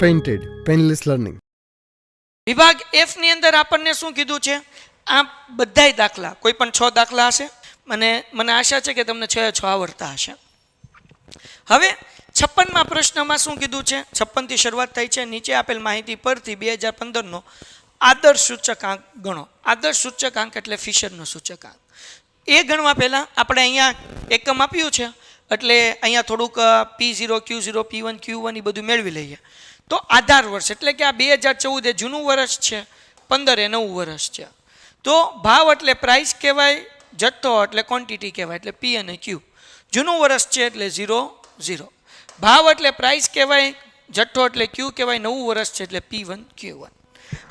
Painted painless learning. વિભાગ F ની અંદર આપણને શું કીધું છે? આ બધાય દાખલા, કોઈ પણ 6 દાખલા હશે, મને આશા છે કે તમને 6 આવડતા હશે. હવે 56માં પ્રશ્નમાં શું કીધું છે? 56 થી શરૂઆત થાય છે. નીચે આપેલ માહિતી પરથી 2015નો આદર્શ સૂચકાંક ગણો. આદર્શ સૂચકાંક એટલે ફિશરનો સૂચકાંક. એ ગણવા પહેલા આપણે અહીંયા એકમ આપ્યું છે એટલે અહીંયા થોડુંક P0, Q0, P1, Q1 એ બધું મેળવી લઈએ. તો આધાર વર્ષ એટલે કે આ 2014 એ જૂનું વર્ષ છે, 15 એ નવું વર્ષ છે. તો ભાવ એટલે પ્રાઇસ કહેવાય, જથ્થો એટલે ક્વોન્ટિટી કહેવાય, એટલે P અને Q. જૂનું વર્ષ છે એટલે 0, 0. ભાવ એટલે પ્રાઇસ કહેવાય, જથ્થો એટલે Q કહેવાય, નવું વર્ષ છે એટલે P1, Q1.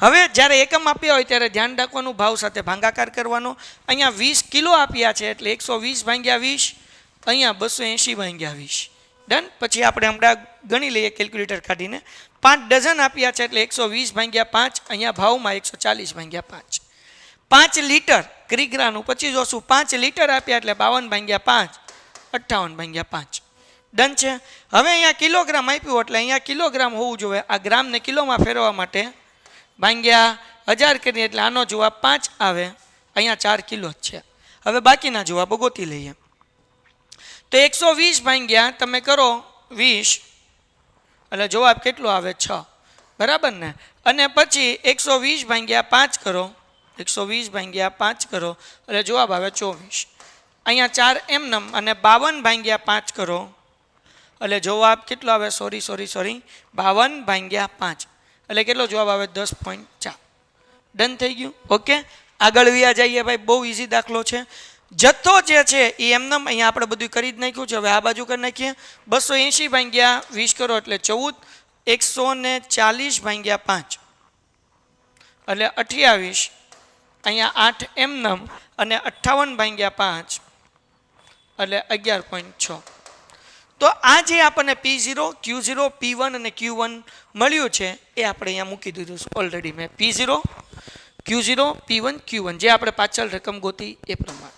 હવે જ્યારે એકમ આપ્યા હોય ત્યારે ધ્યાન રાખવાનું, ભાવ સાથે ભાગાકાર કરવાનો. અહીંયા 20 કિલો આપ્યા છે એટલે 120 ભાગ્યા 20, અહીંયા 280 ભાગ્યા 20. ડન. પછી આપણે હમણાં ગણી લઈએ કેલ્ક્યુલેટર કાઢીને. 5 ડઝન આપ્યા છે એટલે 120 ભાગ્યા 5, અહીંયા ભાવમાં 140 ભાગ્યા 5. 5 લીટર ક્રિગ્રાનું પછી જોશું, 5 લીટર આપ્યા એટલે 52 ભાગ્યા 5, 58 ભાગ્યા 5. ડન છે. હવે અહીંયા કિલોગ્રામ આપ્યું એટલે અહીંયા કિલોગ્રામ હોવું જોઈએ. આ ગ્રામને કિલોમાં ફેરવવા માટે ભાગ્યા 1000 કરીએ એટલે આનો જવાબ 5 આવે. અહીંયા 4 કિલો જ છે. હવે બાકીના જવાબો ગોતી લઈએ. તો 120 ભાગ્યા તમે કરો 20 એટલે જવાબ કેટલો આવે? 6. બરાબર ને? અને પછી 120 ભાગ્યા 5 કરો, 120 ભાગ્યા 5 કરો એટલે જવાબ આવે 24. અહીંયા 4 એમનેમ અને 52 ભાગ્યા 5 કરો એટલે જવાબ કેટલો આવે? સોરી 52 ભાગ્યા 5 એટલે કેટલો જવાબ આવે? 10.4. ડન થઈ ગયું. ઓકે, આગળ વ્યા જઈએ ભાઈ. બહુ ઇઝી દાખલો છે. જથ્થો જે છે એ એમનેમ અહીંયા આપણે બધું કરી જ નાખ્યું છે. હવે આ બાજુ કરી નાખીએ. 280 ભાગ્યા 20 કરો એટલે 14, 140 ભાગ્યા 5 એટલે 28, અહીંયા 8 એમનેમ અને 58 ભાગ્યા 5 એટલે 11.6. તો આ જે આપણને P0, Q0, P1 અને Q1 મળ્યું છે એ આપણે અહીંયા મૂકી દીધું છે ઓલરેડી મેં. P0, Q0, P1, Q1 જે આપણે પાછળ રકમ ગોતી એ પ્રમાણે.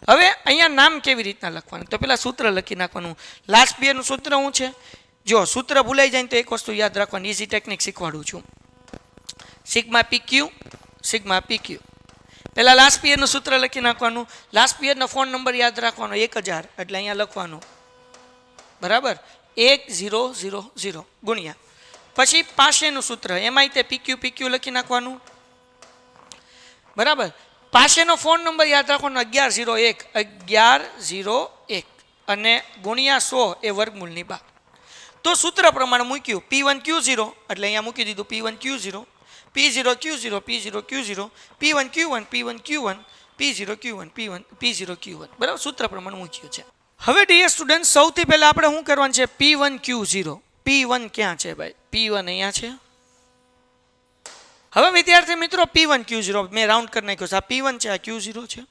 હવે અહીંયા નામ કેવી રીતના લખવાનું? તો પેલા સૂત્ર લખી નાખવાનું. લાસ્ટ પિયરનું સૂત્ર શું છે? જો સૂત્ર ભૂલાઈ જાય તો એક વસ્તુ યાદ રાખવાની, ઇઝી ટેકનિક શીખવાડું છું. Sigma PQ, sigma PQ. પેલા લાસ્ટ પિયરનું સૂત્ર લખી નાખવાનું. લાસ્ટ પિયરનો ફોન નંબર યાદ રાખવાનો 1000 એટલે અહીંયા લખવાનું. બરાબર? 1000 ગુણ્યા પછી પાસેનું સૂત્ર, એમાંય તે PQ લખી નાખવાનું. બરાબર? પાસેનો ફોન નંબર યાદ રાખવાનો 1101 અને ગુણ્યા 100 એ વર્ગમૂળની બાદ. તો સૂત્ર પ્રમાણે મૂક્યું P1 Q0 એટલે અહીંયા મૂકી દીધું P1 Q0, P0 Q0, P0 Q0, P1 Q1, P1 Q1, P0 Q1, P0 Q1. બરાબર? સૂત્ર પ્રમાણે મૂક્યું છે. હવે ડીયર સ્ટુડન્ટ, સૌથી પહેલા આપણે શું કરવાનું છે? P1 Q0. P1 ક્યાં છે ભાઈ? P1 અહીંયા છે. હવે વિદ્યાર્થી મિત્રો P1 Q0 મેં રાઉન્ડ કરી નાખ્યો છે. આ P1 છે, આ Q0 છે.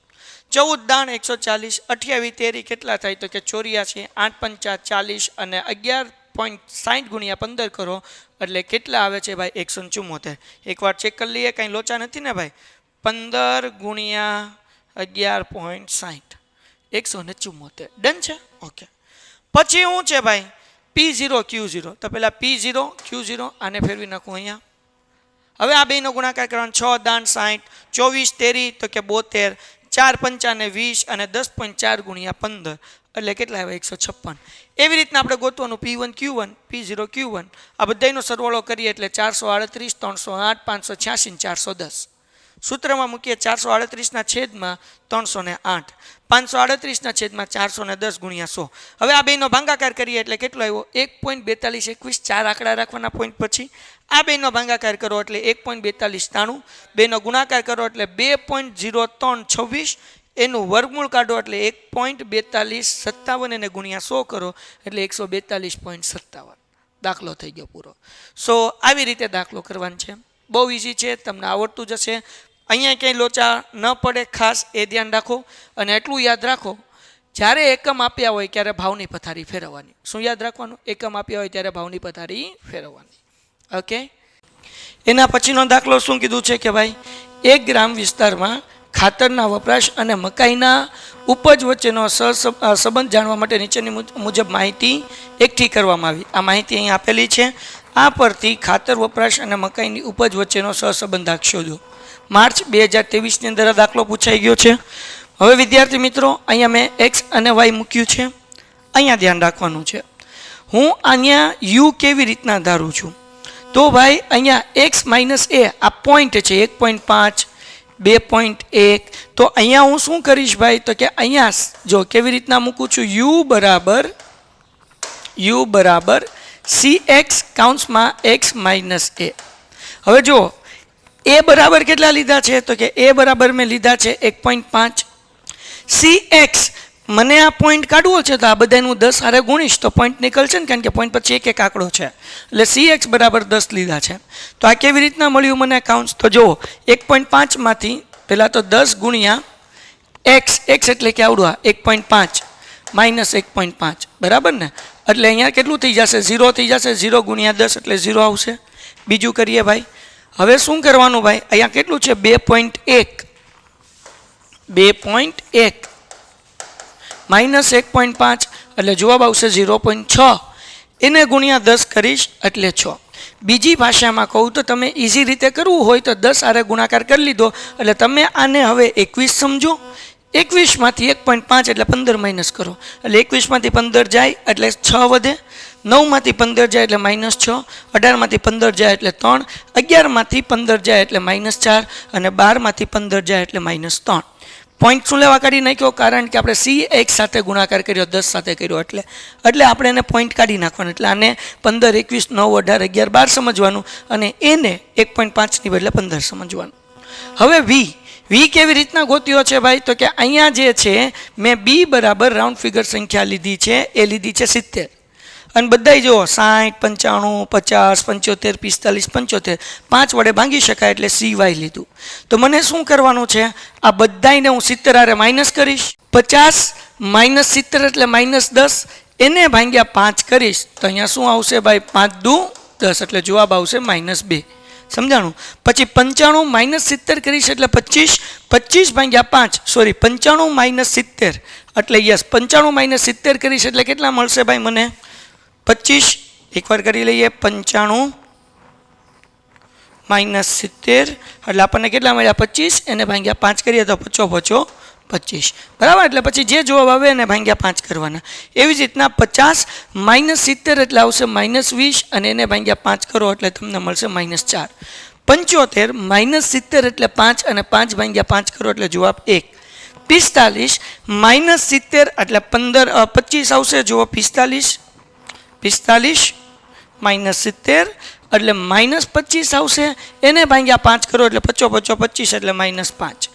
14 દાણ 140, 28 તેરી કેટલા થાય? તો કે 84, 8 પંચા 40 અને 11.60 ગુણ્યા 15 કરો એટલે કેટલા આવે છે ભાઈ? 174. એકવાર ચેક કરી લઈએ, કાંઈ લોચા નથી ને ભાઈ? 15 ગુણ્યા 11.60 174. ડન છે. ઓકે, પછી શું છે ભાઈ? P0 Q0. તો પેલા P0 Q0 આને ફેરવી નાખું અહીંયા. હવે આ બેનો ગુણાકાર કરવાનો. 6 દાણ 60, 24 તેરી તો કે 72, 4 પંચા ને 20 અને 10.4 ગુણ્યા 15 એટલે કેટલા આવે? 156. એવી રીતના આપણે ગોતવાનું P1 Q1, P0 Q1 આ બધાનો સરવાળો કરીએ એટલે 438, 308, 586 410. સૂત્રમાં મૂકીએ 438ના છેદમાં 308, 538ના છેદમાં 410 ગુણ્યા 100. હવે આ બેનો ભાગાકાર કરીએ એટલે કેટલો આવ્યો? 1.4221. 4 આંકડા રાખવાના પોઈન્ટ પછી. આ બેનો ભાગાકાર કરો એટલે 1.4293. બેનો ગુણાકાર કરો એટલે 2.0326. એનું વર્ગમૂળ કાઢો એટલે 1.4257 એને ગુણ્યા 100 કરો એટલે 142.57. દાખલો થઈ ગયો પૂરો. સો આવી રીતે દાખલો કરવાનો છે. બહુ ઇઝી છે, તમને આવડતું જશે. અહીંયા ક્યાંય લોચા ન પડે ખાસ એ ધ્યાન રાખો. અને એટલું યાદ રાખો, જ્યારે એકમ આપ્યા હોય ત્યારે ભાવની પથારી ફેરવવાની. શું યાદ રાખવાનું? એકમ આપ્યા હોય ત્યારે ભાવની પથારી ફેરવવાની. ઓકે, એના પછીનો દાખલો શું કીધું છે કે ભાઈ 1 ગ્રામ વિસ્તારમાં ખાતરના વપરાશ અને મકાઈના ઉપજ વચ્ચેનો સંબંધ જાણવા માટે નીચેની મુજબ માહિતી એકઠી કરવામાં આવી. આ માહિતી અહીં આપેલી છે. આ પરથી ખાતર વપરાશ અને મકાઈની ઉપજ વચ્ચેનો સહસંબંધાંક શોધો. માર્ચ 2023ની અંદર આ દાખલો પૂછાઈ ગયો છે. હવે વિદ્યાર્થી મિત્રો, અહીંયા મેં એક્સ અને વાય મૂક્યું છે. અહીંયા ધ્યાન રાખવાનું છે. હું અહીંયા યુ કેવી રીતના ધારું છું તો ભાઈ અહીંયા એક્સ માઇનસ એ આ પોઈન્ટ છે 1.5 2.1. તો અહીંયા હું શું કરીશ ભાઈ તો કે અહીંયા જો કેવી રીતના મૂકું છું યુ બરાબર cx કાઉન્સમાં x માઇનસ એ. હવે જો એ બરાબર કેટલા લીધા છે તો કે એ બરાબર મેં લીધા છે 1.5. cx મને આ પોઈન્ટ કાઢવો છે તો આ બધાનું 10 હારે ગુણીશ તો પોઈન્ટ નીકળશે ને, કારણ કે પોઈન્ટ પછી એક એક આંકડો છે એટલે cx બરાબર 10 લીધા છે. તો આ કેવી રીતના મળ્યું મને કાઉન્સ તો જુઓ 1.5 માંથી પહેલાં તો 10 ગુણ્યા x એટલે કે આવડું 1.5 માઇનસ 1.5 બરાબર ને, એટલે અહીંયા કેટલું થઈ જશે 0 થઈ જશે. 0 ગુણ્યા 10 એટલે 0 આવશે. બીજું કરીએ ભાઈ. હવે શું કરવાનું ભાઈ, અહીંયા કેટલું છે 2.1 માઇનસ 1.5 એટલે જવાબ આવશે 0.6. એને ગુણ્યા 10 કરીશ એટલે 6. બીજી ભાષામાં કહું તો તમે ઇઝી રીતે કરવું હોય તો 10 હારે ગુણાકાર કરી લીધો એટલે તમે આને હવે 21 સમજો. 21 માંથી 1.5 એટલે 15 માઇનસ કરો એટલે 21 માંથી 15 જાય એટલે 6 વધે. 9 માંથી 15 જાય એટલે -6. 18 માંથી 15 જાય એટલે 3. 11 માંથી 15 જાય એટલે -4 અને 12 માંથી 15 જાય એટલે -3. પોઈન્ટ શું લેવા કાઢી નાખ્યો, કારણ કે આપણે cx સાથે ગુણાકાર કર્યો 10 સાથે કર્યો એટલે આપણે એને પોઈન્ટ કાઢી નાખવાનો. એટલે આને 15 21 9 18 11 12 સમજવાનું અને એને 1.5 ની બદલે 15 સમજવાનું. હવે વી કેવી રીતના ગોત્યો છે ભાઈ તો કે અહીંયા જે છે મેં બી બરાબર રાઉન્ડ ફિગર સંખ્યા લીધી છે, એ લીધી છે 70 અને બધાય જુઓ 60 95 50 75 45 75 5 વડે ભાંગી શકાય એટલે CY લીધું. તો મને શું કરવાનું છે, આ બધાયને હું 70 હારે માઇનસ કરીશ. 50 માઇનસ 70 એટલે -10, એને ભાંગ્યા 5 કરીશ તો અહીંયા શું આવશે ભાઈ 5 દુ 10 એટલે જવાબ આવશે -2. સમજાણું. પછી 95 માઇનસ 70 કરીશ એટલે 25 ભાંગ્યા 5 સોરી 95 માઇનસ 70 એટલે યસ 95 માઇનસ 70 કરીશ એટલે કેટલા મળશે ભાઈ મને 25. એકવાર કરી લઈએ 95 માઇનસ 70 એટલે આપણને કેટલા મળ્યા 25. એને ભાંગ્યા 5 કરીએ તો 5 25 બરાબર. એટલે પછી જે જવાબ આવે એને ભાંગ્યા 5 કરવાના. એવી જ રીતના 50 માઇનસ 70 એટલે આવશે -20 અને એને ભાંગ્યા 5 કરો એટલે તમને મળશે -4. 75 માઇનસ 70 એટલે 5 અને 5 ભાંગ્યા 5 કરો એટલે જવાબ 1. 45 માઇનસ 70 એટલે 25 આવશે. જુઓ 45 માઇનસ 70 એટલે -25 આવશે. એને ભાંગ્યા 5 કરો એટલે 25 એટલે -5.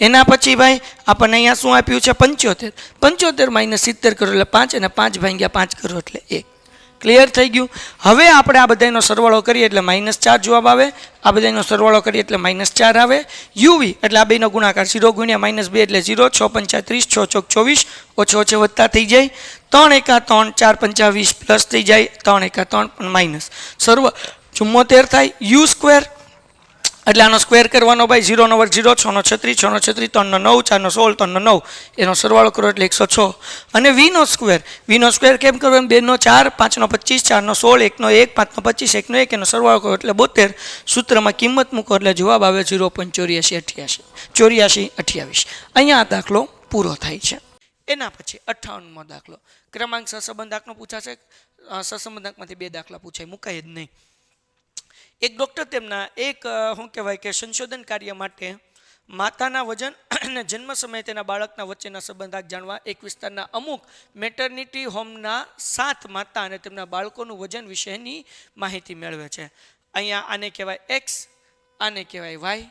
એના પછી ભાઈ આપણને અહીંયા શું આપ્યું છે 75 માઇનસ 70 કરો એટલે 5 અને 5 ભાંગ્યા 5 કરો એટલે 1. ક્લિયર થઈ ગયું. હવે આપણે આ બધાનો સરવાળો કરીએ એટલે -4 જવાબ આવે. આ બધાનો સરવાળો કરીએ એટલે -4 આવે. યુવી એટલે આ બેનો ગુણાકાર 0 ગુણ્યા -2 એટલે 0. 6 5 30 6 ચોક 24 ઓછે ઓછે વધતા થઈ જાય. 3 એકા 3 4 5 20 પ્લસ થઈ જાય. 3 એકા 3 માઇનસ સર્વ 74 થાય. યુ સ્ક્વેર એટલે આનો સ્ક્વેર કરવાનો ભાઈ 0 નો વર્ગ 0 6 નો 36 6 નો 36 3 નો 9 4 નો 16 3 નો 9 એનો સરવાળો કરો એટલે 106. અને વી નો સ્ક્વેર કેમ કરવાનો 2 નો 4 5 નો 25 4 નો 16 1 નો 1 5 નો 25 1 નો 1 એનો સરવાળો કરો એટલે 72. સૂત્રમાં કિંમત મૂકો એટલે જવાબ આવે 0.8428. અહીંયા આ દાખલો પૂરો થાય છે. એના પછી 58મો દાખલો ક્રમાંક સહસંબંધાંકનો પૂછાશે. સહસંબંધાંકમાંથી 2 દાખલા પૂછાય, મુકાય જ નહીં. એક ડૉક્ટર તેમના શું કહેવાય કે સંશોધન કાર્ય માટે માતાના વજન અને જન્મ સમયે તેના બાળકના વચ્ચેના સંબંધાંક જાણવા એક વિસ્તારના અમુક મેટર્નિટી હોમના 7 માતા અને તેમના બાળકોનું વજન વિશેની માહિતી મેળવે છે. અહીંયા આને કહેવાય એક્સ, આને કહેવાય વાય.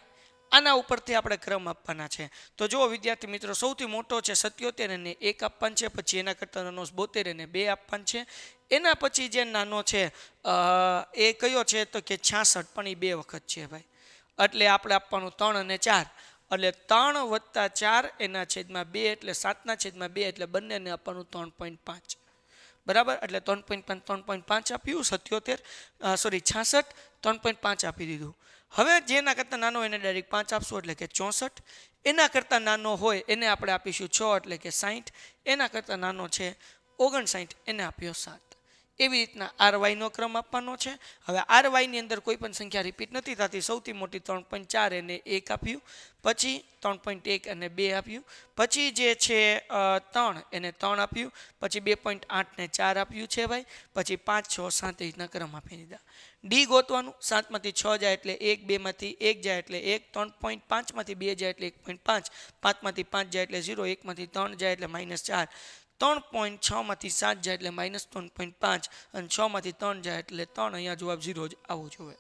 આના ઉપરથી આપણે ક્રમ આપવાના છે. તો જુઓ વિદ્યાર્થી મિત્રો, સૌથી મોટો છે 77 એને 1 આપવાનું છે. પછી એના કરતાં નાનો 72 એને 2 આપવાનું છે. એના પછી જે નાનો છે એ કયો છે તો કે 66 પણ એ 2 વખત છે ભાઈ. એટલે આપણે આપવાનું 3 અને 4 એટલે 3 વત્તા 4 એના છેદમાં 2 એટલે 7ના છેદમાં 2 એટલે બંનેને આપવાનું 3.5 બરાબર. એટલે 3.5 આપ્યું 66 3.5 આપી દીધું. હવે જેના કરતાં નાનો એને ડાયરેક્ટ 5 આપશું એટલે કે 64. એના કરતાં નાનો હોય એને આપણે આપીશું 6 એટલે કે 60, એના કરતાં નાનો છે 59, એને આપ્યો 7. એવી રીતના RYનો ક્રમ આપવાનો છે. હવે RYની અંદર કોઈ પણ સંખ્યા રિપીટ નથી થતી. સૌથી મોટી 3.4 એને 1 આપ્યું, પછી 3.1 એને 2 આપ્યું, પછી જે છે 3 એને 3 આપ્યું, પછી 2.8 ને 4 આપ્યું છે ભાઈ, પછી 5, 6, 7 એ રીતના ક્રમ આપી દીધા. ડી ગોતવાનું. 7 માંથી 6 જાય એટલે 1, 2 માંથી 1 જાય એટલે 1, 3.5 માંથી 2 જાય એટલે 1.5, 5 માંથી 5 જાય એટલે 0, 1 માંથી 3 જાય એટલે -4, 3.6 માંથી 7 જાય એટલે -3.5 અને 6 માંથી 3 જાય એટલે 3. અહીંયા જવાબ 0 જ આવવો જોઈએ.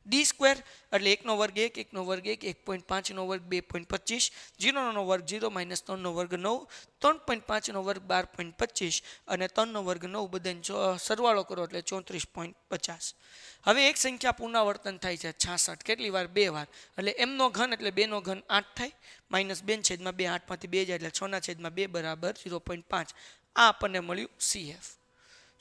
ડી સ્ક્વેર એટલે 1 નો વર્ગ 1, 1 નો વર્ગ 1, 1.5 નો વર્ગ 2.25, 0 નો વર્ગ 0, -3 નો વર્ગ 9, 3.5 નો વર્ગ 12.25 અને 3 નો વર્ગ 9. બધાનો સરવાળો કરો એટલે 34.50. હવે એક સંખ્યા પુનરાવર્તન થાય છે 66. કેટલી વાર? 2 વાર. એટલે m નો ઘન એટલે 2 નો ઘન 8 થાય, -2/2, 8 માંથી 2 જાય એટલે 6/2 બરાબર 0.5. આ આપણને મળ્યું CF.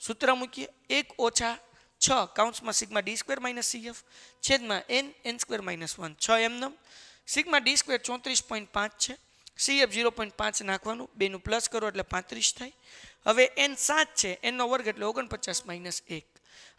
સૂત્ર મૂકીએ. 1 ઓછા 6 કૌંસમાં sigma D square minus CF છેદમાં n સ્ક્વેર માઇનસ 1, 6 એમનેમ. સિગ્મા ડી સ્ક્વેર 34.5 છે, CF 0.5 નાખવાનું, 2 નું પ્લસ કરો એટલે 35 થાય. હવે n 7 છે, n નો વર્ગ એટલે 49 માઇનસ 1.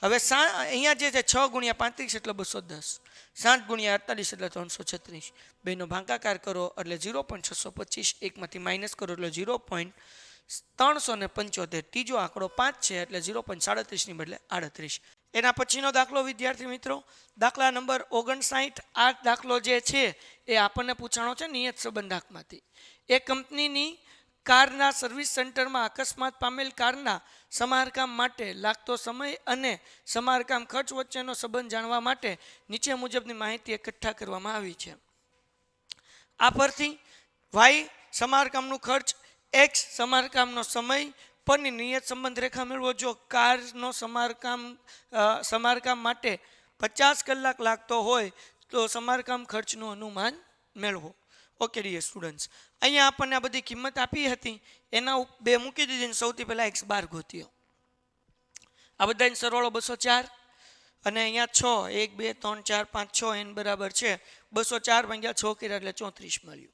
હવે અહીંયા જે છે 6 ગુણ્યા 35 એટલે 210, 7 ગુણ્યા 48 એટલે 336. 2 નો ભાગાકાર કરો એટલે 0.625, 1 માંથી માઇનસ કરો એટલે 0.375. ત્રીજો આંકડો 5 છે એટલે 0.37 ની બદલે 38. એના પછીનો દાખલો વિદ્યાર્થી મિત્રો, દાખલા નંબર 59. આ દાખલો જે છે એ આપણને પૂછાણો છે નિયત સંબંધાંકમાંથી. એ કંપનીની કારના સર્વિસ સેન્ટરમાં અકસ્માત પામેલ કારના સમારકામ માટે લાગતો સમય અને સમારકામ ખર્ચ વચ્ચેનો સંબંધ જાણવા માટે નીચે મુજબની માહિતી એકઠા કરવામાં આવી છે. આ પરથી y સમારકામનું ખર્ચ, x સમારકામનો સમય પરની નિયત સંબંધ રેખા મેળવો. જો કારનો સમારકામ માટે 50 કલાક લાગતો હોય તો સમારકામ ખર્ચનું અનુમાન મેળવો. ઓકે ડિયર સ્ટુડન્ટ્સ, અહીંયા આપણને આ બધી કિંમત આપી હતી, એના બે મૂકી દીધી. સૌથી પહેલા x બાર ગોત્યો. આ બધાનો સરવાળો 204 અને અહીંયા 6, 1, 2, 3, 4, 5, 6 n બરાબર છે 204 ભાગ્યા 6 કર્યા એટલે 34 મળ્યું.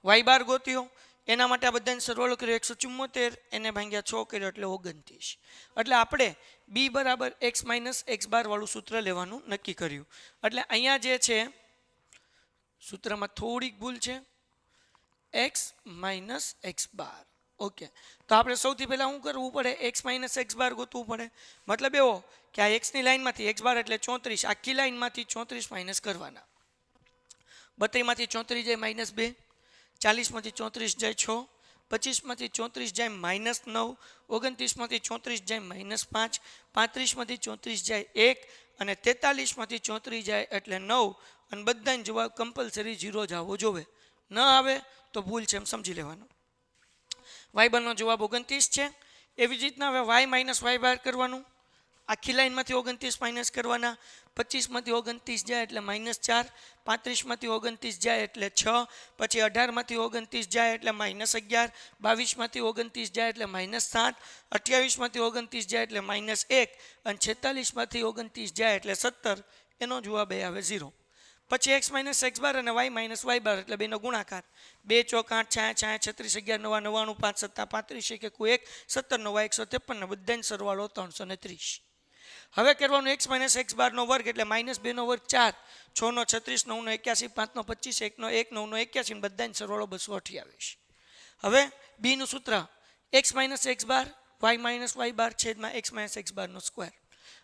y બાર ગોત્યો. એના માટે આ બધાનો સરવાળો કર્યો 174, એને ભાગ્યા 6 કર્યો એટલે 29. એટલે આપણે b બરાબર x માઇનસ x બાર વાળું સૂત્ર લેવાનું નક્કી કર્યું. એટલે અહીંયા જે છે સૂત્રમાં થોડીક ભૂલ છે, x માઇનસ x બાર. ઓકે, તો આપણે સૌથી પહેલાં શું કરવું પડે? x માઇનસ x બાર ગોતવું પડે. મતલબ એવો કે આ એક્સની લાઇનમાંથી x બાર એટલે 34, આખી લાઇનમાંથી 34 માઇનસ કરવાના. 32 માંથી 34 જાય -2, 40 માંથી 34 જાય 6, 25 માંથી 34 જાય -9, 29 માંથી 34 જાય -5, 35 માંથી 34 જાય 1 અને 43 માંથી 34 જાય એટલે 9. અને બધાનો જવાબ કમ્પલસરી 0 જ આવવો જોવે. ન આવે તો ભૂલ છે એમ સમજી લેવાનું. y બારનો જવાબ 29 છે. એવી જ રીતના હવે y માઇનસ y બાર કરવાનું. આખી લાઈનમાંથી 29 માઇનસ કરવાના. 25 માંથી 29 જાય એટલે -4, 35 માંથી 29 જાય એટલે 6, પછી 18 માંથી 29 જાય એટલે -11, 22 માંથી 29 જાય એટલે -7, 28 માંથી 29 જાય એટલે -1 અને 46 માંથી 29 જાય એટલે 17. એનો જવાબ એ આવે 0. પછી x માઇનસ x બાર અને y માઇનસ y બાર એટલે બેનો ગુણાકાર. 2 ચોક 8, 6, 36, 11, 9, 99, 5, 7, 35, 1, 17, 9, 153 ને બધાનો સરવાળો 330. હવે કરવાનું x માઇનસ x બારનો વર્ગ એટલે -2 નો વર્ગ 4, 6 નો 36, 9 નો 81, 5 નો 25, 1 નો 1, 9 નો 81 બધાનો સરવાળો 228. હવે b નું સૂત્ર x માઇનસ x બાર y માઇનસ y બાર છેદમાં x માઇનસ x બારનો સ્ક્વેર.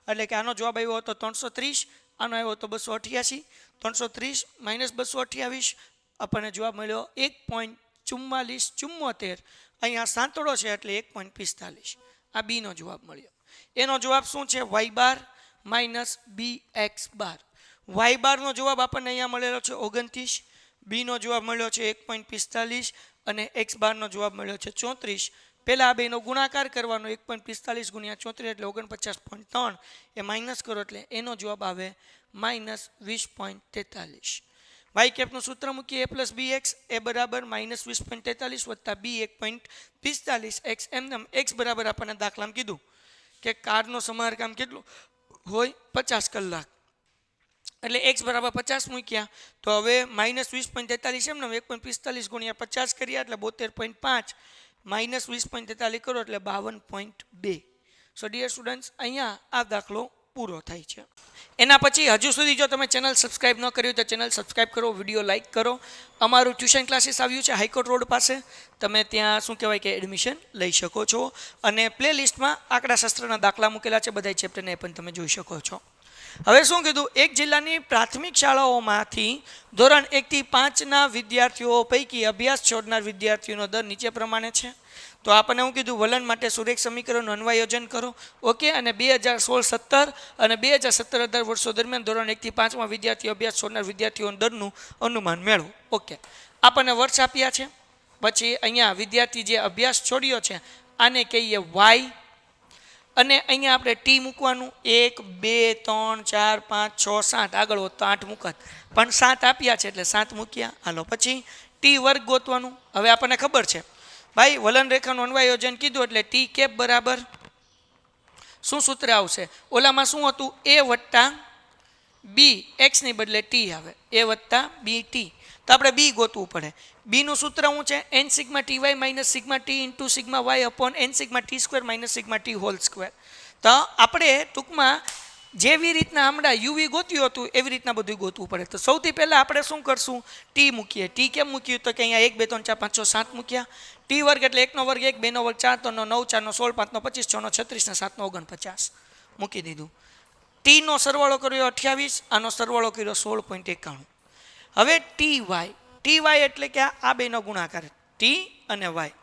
એટલે કે આનો જવાબ આવ્યો હતો 330, આનો આવ્યો હતો 288. 330 માઇનસ 228 આપણને જવાબ મળ્યો 1.4474. અહીંયા સાંતળો છે એટલે 1.45. આ બી નો જવાબ મળ્યો. એનો જવાબ શું છે? y બાર માઇનસ bx બાર. y બારનો જવાબ આપણને અહીંયા મળેલો છે 29, બી નો જવાબ મળ્યો છે 1.45 અને x બારનો જવાબ મળ્યો છે 34. પહેલાં આ બેનો ગુણાકાર કરવાનો. 1.45 ગુણ્યા 34 એટલે 49.3. એ માઇનસ કરો એટલે એનો જવાબ આવે -20.43. y કેપનું સૂત્ર મૂકીએ a પ્લસ bx એ બરાબર -20.43 વત્તા b 1.45 x એમ x બરાબર આપણને દાખલામાં કીધું કે કારનો સમારકામ કેટલું હોય 50 કલાક. એટલે x બરાબર 50 મૂક્યા તો હવે -20.43 એમ ને 1.45 ગુણ્યા 50 કર્યા એટલે 72.5 -20.43 કરો એટલે 52.2. સો ડિયર સ્ટુડન્ટ્સ, અહીંયા આ દાખલો પૂરો થાય છે. એના પછી હજુ સુધી જો તમે ચેનલ સબસ્ક્રાઇબ ન કર્યું તો ચેનલ સબસ્ક્રાઇબ કરો, વિડીયો લાઇક કરો. અમારું ટ્યુશન ક્લાસીસ આવ્યું છે હાઈકોર્ટ રોડ પાસે, તમે ત્યાં શું કહેવાય કે એડમિશન લઈ શકો છો. અને પ્લે લિસ્ટમાં આંકડાશાસ્ત્રના દાખલા મૂકેલા છે બધા ચેપ્ટરને, એ પણ તમે જોઈ શકો છો. હવે શું કીધું, એક જિલ્લાની પ્રાથમિક શાળાઓમાંથી ધોરણ 1 થી 5ના વિદ્યાર્થીઓ પૈકી અભ્યાસ છોડનાર વિદ્યાર્થીઓનો દર નીચે પ્રમાણે છે. તો આપણને હું કીધું વલણ માટે સુરેખ સમીકરણનું અન્વયોજન કરો. ઓકે, અને 2016-17 અને 2017-18 વર્ષો દરમિયાન ધોરણ 1 થી 5માં વિદ્યાર્થીઓ અભ્યાસ છોડનાર વિદ્યાર્થીઓના દરનું અનુમાન મેળવો. ઓકે, આપણને વર્ષ આપ્યા છે. પછી અહીંયા વિદ્યાર્થી જે અભ્યાસ છોડ્યો છે આને કહીએ વાય, અને અહીંયા આપણે ટી મૂકવાનું. 1 2 3 4 5 6 7 આગળ હોત તો 8 મૂકત, પણ 7 આપ્યા છે એટલે 7 મૂક્યા. હાલો, પછી ટી વર્ગ ગોતવાનું. હવે આપણને ખબર છે ભાઈ વલણ રેખાનું અન્વયોજન કીધું એટલે ટી કેપ બરાબર શું સૂત્ર આવશે, ઓલામાં શું હતું a વત્તા બી, એક્સ ની બદલે ટી આવે, a વત્તા બી ટી. તો આપણે બી ગોતવું પડે. બી નું સૂત્ર શું છે, n sigma T Y minus sigma T into sigma Y upon n sigma T square minus sigma T whole square. તો આપણે ટૂંકમાં જેવી રીતના હમણાં યુવી ગોત્યું હતું એવી રીતના બધું ગોતવું પડે. તો સૌથી પહેલાં આપણે શું કરશું, ટી મૂકીએ. ટી કેમ મૂક્યું તો કે અહીંયા 1 2 3 4 5 6 7 મૂક્યા. ટી વર્ગ એટલે 1 નો વર્ગ 1, 2 નો વર્ગ 4, 3 નો 9, 4 નો 16, 5 નો 25, 6 નો 36 ને 7 નો 49 મૂકી દીધું. ટી નો સરવાળો કર્યો 28, આનો સરવાળો કર્યો 16.91. હવે ટી વાય એટલે કે આ બેનો ગુણાકાર, ટી અને વાય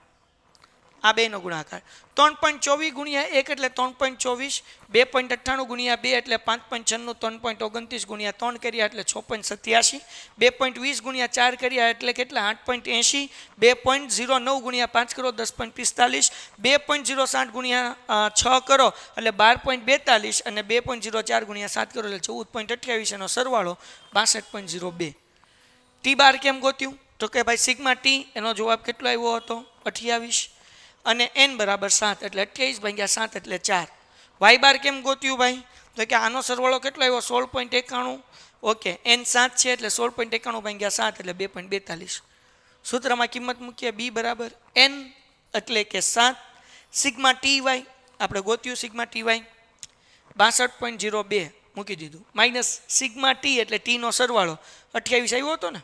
આ બેનો ગુણાકાર. 3.24 ગુણ્યા 1 એટલે 3.24, 2.98 ગુણ્યા 2 એટલે 5.96, 3.29 ગુણ્યા 3 કર્યા એટલે 6.87, 2.20 ગુણ્યા 4 કર્યા એટલે કેટલા 8.80, 2.09 ગુણ્યા 5 કરો 10.45, 2.07 ગુણ્યા 6 કરો એટલે 12.42 અને 2.04 ગુણ્યા 7 કરો એટલે 14.28, એનો સરવાળો 62.02. ટી બાર કેમ ગોત્યું તો કે ભાઈ સિગ્મા ટી એનો જવાબ કેટલો આવ્યો હતો 28, અને n બરાબર 7 એટલે 28 ભાગ્યા 7 એટલે 4. વાય બાર કેમ ગોત્યું ભાઈ તો કે આનો સરવાળો કેટલો આવ્યો 16.91. ઓકે, n 7 છે એટલે 16.91 ભાગ્યા 7 એટલે 2.42. સૂત્રમાં કિંમત મૂકીએ, બી બરાબર n એટલે કે 7 સિગ્મા ટી વાય આપણે ગોત્યું, સિગ્મા ટી વાય 62.02 મૂકી દીધું, માઇનસ સિગ્મા ટી એટલે ટી નો સરવાળો 28 આવ્યો હતો ને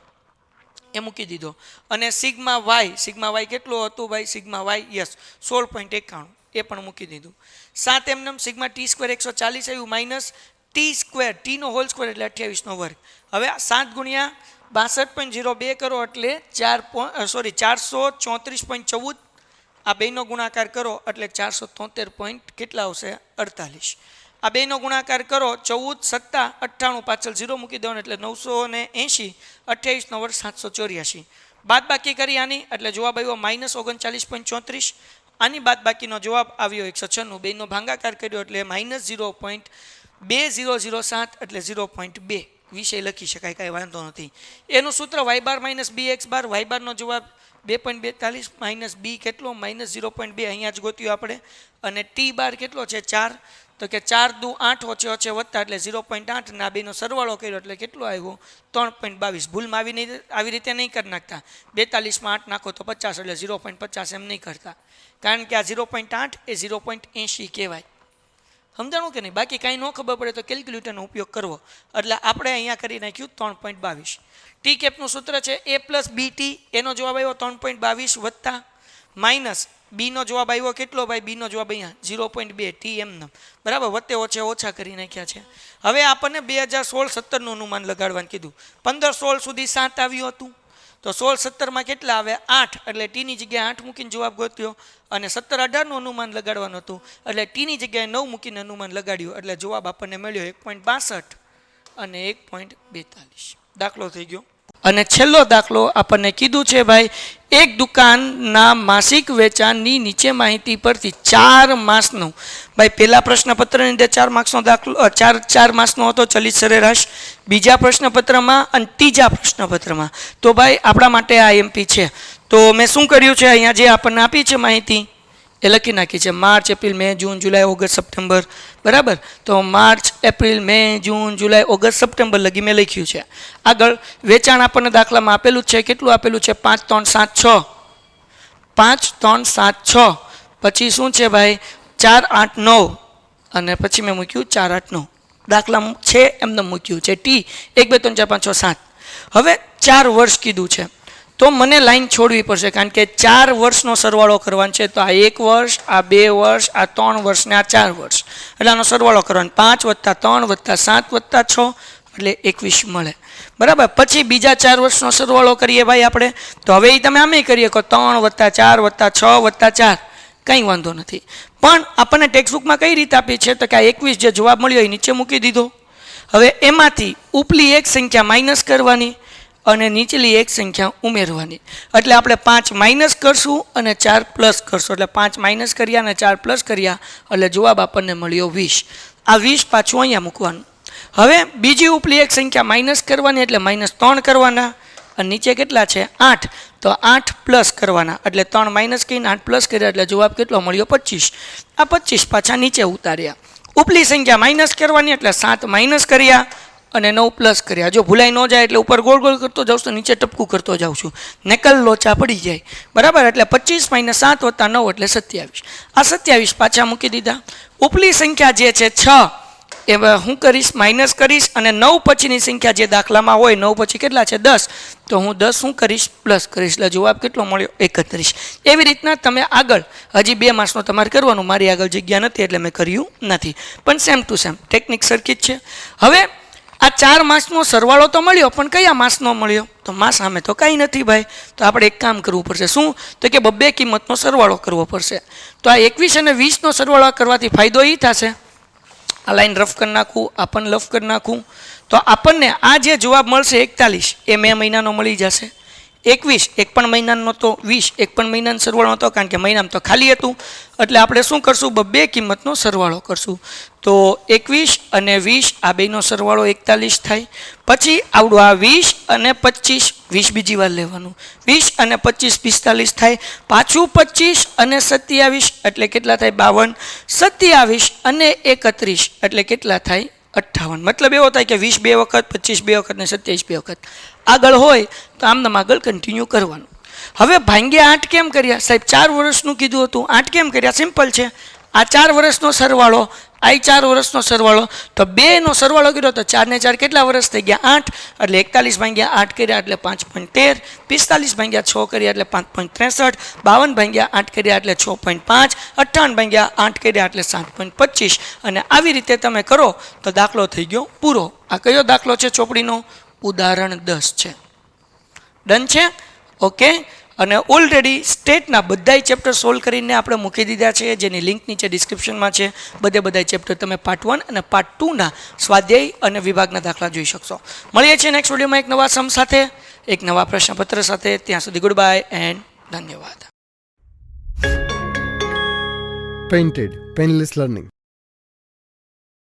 એ મૂકી દીધો, અને સિગ્મા વાય કેટલો હતો ભાઈ, સિગ્મા વાય યસ 16.91 એ પણ મૂકી દીધું. 7 એમનેમ સિગ્મા ટી સ્ક્વેર 140 આવ્યું, માઇનસ ટી સ્ક્વેર ટી નો હોલ સ્ક્વેર એટલે 28 નો વર્ગ. હવે 7 ગુણ્યા 62.02 કરો એટલે 434.14, આ બેનો ગુણાકાર કરો એટલે 473 કેટલા આવશે 48. આ બેનો ગુણાકાર કરો 14 7 98 પાછળ 0 મૂકી દો એટલે 980, 28 નો વર્ગ 784. બાદ બાકી કરી આની એટલે જવાબ આવ્યો -39.34. આની બાદ બાકીનો જવાબ આવ્યો 196. બેનો ભાગાકાર કર્યો એટલે -0.2007 એટલે 0.2 વિષય લખી શકાય, કાંઈ વાંધો નથી. એનું સૂત્ર y બાર માઇનસ બી એક્સ બાર, વાય બારનો જવાબ 2.42 માઇનસ બી કેટલો -0.2 અહીંયા જ ગોત્યું આપણે, અને ટી બાર કેટલો છે 4, તો કે 4 દુ 8 ઓછે ઓછે વત્તા એટલે 0.8, ના બેનો સરવાળો કર્યો એટલે કેટલો આવ્યો 3.22. ભૂલમાં આવી રીતે નહીં કરી નાખતા, 42માં 8 નાખો તો 50 એટલે 0.50 એમ નહીં કરતા, કારણ કે આ 0.8 એ 0.80 કહેવાય. સમજાણું કે નહીં? બાકી કાંઈ ન ખબર પડે તો કેલ્ક્યુલેટરનો ઉપયોગ કરવો. એટલે આપણે અહીંયા કરી નાખ્યું 3.22. ટી કેપનું સૂત્ર છે a પ્લસ બી ટી, એનો જવાબ આવ્યો 3.22 વત્તા માઇનસ બીનો જવાબ આવ્યો કેટલો ભાઈ, બીનો જવાબ અહીંયા 0.2 ટી એમને બરાબર, વત્તે ઓછે ઓછા કરી નાખ્યા છે. હવે આપણને 2016-17નું અનુમાન લગાડવાનું કીધું. 15-16 સુધી 7 આવ્યું હતું, તો 16-17માં કેટલા આવે 8, એટલે ટીની જગ્યાએ 8 મૂકીને જવાબ ગોત્યો, અને 17-18નું અનુમાન લગાડવાનું હતું એટલે ટીની જગ્યાએ 9 મૂકીને અનુમાન લગાડ્યું, એટલે જવાબ આપણને મળ્યો 1.62 અને 1.42. દાખલો થઈ ગયો. અને છેલ્લો દાખલો આપણને કીધું છે ભાઈ, એક દુકાનના માસિક વેચાણની નીચે માહિતી પરથી 4 માસનું, ભાઈ પહેલા પ્રશ્નપત્રની અંદર 4 માર્ક્સનો દાખલો 4 માસનો હતો ચલિત સરેરાશ, બીજા પ્રશ્નપત્રમાં અને ત્રીજા પ્રશ્નપત્રમાં. તો ભાઈ આપણા માટે આ એમપી છે. તો મેં શું કર્યું છે, અહીંયા જે આપણને આપી છે માહિતી એ લખી નાખી છે. માર્ચ, એપ્રિલ, મે, જૂન, જુલાઈ, ઓગસ્ટ, સપ્ટેમ્બર. બરાબર, તો માર્ચ, એપ્રિલ, મે, જૂન, જુલાઈ, ઓગસ્ટ, સપ્ટેમ્બર લગી મેં લખ્યું છે. આગળ વેચાણ આપણને દાખલામાં આપેલું છે. કેટલું આપેલું છે? 5, 3, 7, 6. 5, 3, 7, 6. પછી શું છે ભાઈ? 4, 8, 9. અને પછી મેં મૂક્યું 4, 8, 9. દાખલા છે એમને મૂક્યું છે. ટી 1, 2, 3, 4, 5, 6, 7. હવે 4 વર્ષ કીધું છે, તો મને લાઈન છોડવી પડશે, કારણ કે 4 વર્ષનો સરવાળો કરવાનો છે. તો આ 1 વર્ષ, આ 2 વર્ષ, આ 3 વર્ષ ને આ 4 વર્ષ, એટલે આનો સરવાળો કરવાનો. 5 + 3 + 7 + 6 એટલે 21 મળે. બરાબર, પછી બીજા 4 વર્ષનો સરવાળો કરીએ ભાઈ આપણે. તો હવે એ તમે આમે કરીએ કે 3 + 4 + 6 + 4, કંઈ વાંધો નથી. પણ આપણને ટેક્સ્ટબુકમાં કઈ રીતે આપી છે? તો કે આ 21 જે જવાબ મળ્યો એ નીચે મૂકી દીધો. હવે એમાંથી ઉપલી એક સંખ્યા માઇનસ કરવાની અને નીચલી એક સંખ્યા ઉમેરવાની. એટલે આપણે 5 માઇનસ કરશું અને 4 પ્લસ કરશું. એટલે 5 માઇનસ કર્યા અને 4 પ્લસ કર્યા એટલે જવાબ આપણને મળ્યો 20. આ 20 પાછું અહીંયા મૂકવાનું. હવે બીજી ઉપલી એક સંખ્યા માઇનસ કરવાની એટલે -3 કરવાના. અને નીચે કેટલા છે? 8. તો 8 પ્લસ કરવાના એટલે 3 માઇનસ કરીને 8 પ્લસ કર્યા એટલે જવાબ કેટલો મળ્યો? 25. આ 25 પાછા નીચે ઉતાર્યા. ઉપલી સંખ્યા માઇનસ કરવાની એટલે 7 માઇનસ કર્યા અને 9 પ્લસ કર્યા. જો ભૂલાઈ ન જાય એટલે ઉપર ગોળ ગોળ કરતો જાઉં છું, નીચે ટપકું કરતો જાઉં છું, નકલ લોચા પડી જાય. બરાબર, એટલે 25 - 7 + 9 એટલે 27. આ 27 પાછા મૂકી દીધા. ઉપલી સંખ્યા જે છે 6 એ હું કરીશ માઇનસ કરીશ અને 9 પછીની સંખ્યા જે દાખલામાં હોય 9 પછી કેટલા છે? 10. તો હું 10 શું કરીશ? પ્લસ કરીશ. એટલે જવાબ કેટલો મળ્યો? 31. એવી રીતના તમે આગળ હજી 2 માસનું તમારે કરવાનું. મારી આગળ જગ્યા નથી એટલે મેં કર્યું નથી, પણ સેમ ટુ સેમ ટેકનિક સરખી જ છે. હવે આ 4 માસનો સરવાળો તો મળ્યો, પણ કયા માસનો મળ્યો? તો માસ સામે તો કાંઈ નથી ભાઈ. તો આપણે એક કામ કરવું પડશે. શું? તો કે બબ્બે કિંમતનો સરવાળો કરવો પડશે. તો આ 21 અને 20નો સરવાળો કરવાથી ફાયદો એ થશે, આ લાઈન રફ કરી નાખું, આ પણ રફ કરી નાખું, તો આપણને આ જે જવાબ મળશે 41 એ મે મહિનાનો મળી જશે. 21 એક પણ મહિનાનો તો 20 એક પણ મહિનાનો સરવાળો હતો, કારણ કે મહિનામાં તો ખાલી હતું. એટલે આપણે શું કરશું? બબ્બે કિંમતનો સરવાળો કરશું. તો 21 અને 20 આ બેનો સરવાળો 41 થાય. પછી આવડું આ 20 અને 25, 20 બીજી વાર લેવાનું, 20 અને 25 45 થાય. પાછું 25 અને 27 એટલે કેટલા થાય? 52. 27 અને 31 એટલે કેટલા થાય? 58. મતલબ એવો થાય કે 20 2 વખત, 25 2 વખત ને 27 2 વખત. આગળ હોય તો આમ આગળ કન્ટિન્યુ કરવાનું. હવે ભાંગ્યા 8 કેમ કર્યા સાહેબ? 4 વર્ષનું કીધું હતું, 8 કેમ કર્યા? સિમ્પલ છે. આ 4 વર્ષનો સરવાળો, આ 4 વર્ષનો સરવાળો, તો 2નો સરવાળો કર્યો તો 4 ને 4 કેટલા વર્ષ થઈ ગયા? 8. એટલે 41 ભાગ્યા 8 કર્યા એટલે 5.13. 45 ભાગ્યા 6 કર્યા એટલે 5.63. 52 ભાગ્યા 8 કર્યા એટલે 6.5. 58 ભાગ્યા 8 કર્યા એટલે 7.25. અને આવી રીતે તમે કરો તો દાખલો થઈ ગયો પૂરો. આ કયો દાખલો છે ચોપડીનો? ઉદાહરણ 10 છે. ડન છે? ઓકે. અને ઓલરેડી સ્ટેટના બધાય ચેપ્ટર સોલ્વ કરીને આપણે મૂકી દીધા છે, જેની લિંક નીચે ડિસ્ક્રિપ્શનમાં છે. બધાય ચેપ્ટર તમે પાર્ટ 1 અને પાર્ટ 2ના સ્વાધ્યાય અને વિભાગના દાખલા જોઈ શકશો. મળીએ છીએ નેક્સ્ટ વિડીયોમાં એક નવા સમ સાથે, એક નવા પ્રશ્નપત્ર સાથે. ત્યાં સુધી ગુડ બાય એન્ડ ધન્યવાદ. Painted Painless Learning.